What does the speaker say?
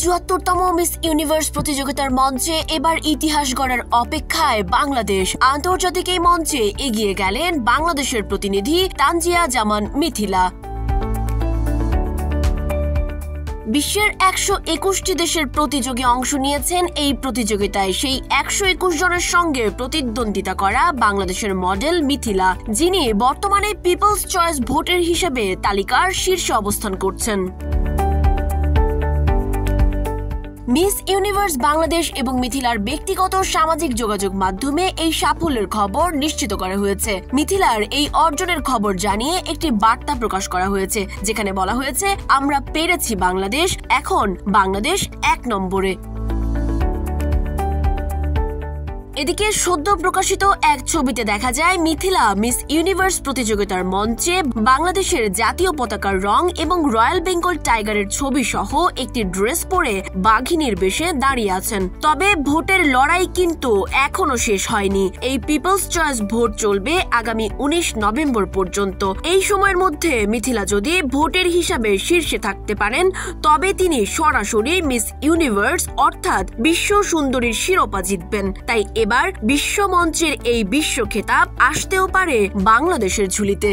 ৭৪তম miss universe প্রতিযোগিতার মঞ্চে এবার ইতিহাস গড়ার অপেক্ষায় বাংলাদেশ। আন্তর্জাতিক এই মঞ্চে এগিয়ে গেলেন বাংলাদেশের প্রতিনিধি তানজিয়া জামান মিথিলা। বিশ্বের ১২১টি দেশের প্রতিযোগী অংশ নিয়েছেন এই প্রতিযোগিতায়। সেই ১২১ জনের সঙ্গে প্রতিদ্বন্দ্বিতা করা বাংলাদেশের মডেল মিথিলা, যিনি বর্তমানে পিপলস চয়েস ভোটের হিসেবে তালিকার শীর্ষে অবস্থান করছেন। মিস ইউনিভার্স বাংলাদেশ এবং মিথিলার ব্যক্তিগত সামাজিক যোগাযোগ মাধ্যমে এই সাফল্যের খবর নিশ্চিত করা হয়েছে। মিথিলার এই অর্জনের খবর জানিয়ে একটি বার্তা প্রকাশ করা হয়েছে, যেখানে বলা হয়েছে, আমরা পেরেছি বাংলাদেশ, এখন বাংলাদেশ ১ নম্বরে। এদিকে সদ্য প্রকাশিত এক ছবিতে দেখা যায় মিথিলা মিস ইউনিভার্স প্রতিযোগিতার মঞ্চে বাংলাদেশের জাতীয় পতাকার রং এবং রয়্যাল বেঙ্গল টাইগারের ছবি সহ একটি ড্রেস পরে বাঘিনীর বেশে দাঁড়িয়ে আছেন। তবে ভোটের লড়াই কিন্তু এখনো শেষ হয়নি। এই পিপলস চয়েস ভোট চলবে আগামী ১৯ নভেম্বর পর্যন্ত। এই সময়ের মধ্যে মিথিলা যদি ভোটের হিসাবে শীর্ষে থাকতে পারেন, তবে তিনি সরাসরি মিস ইউনিভার্স অর্থাৎ বিশ্ব সুন্দরীর শিরোপা জিতবেন। তাই এবার বিশ্ব মঞ্চের এই বিশ্ব খেতাব আসতেও পারে বাংলাদেশের ঝুলিতে।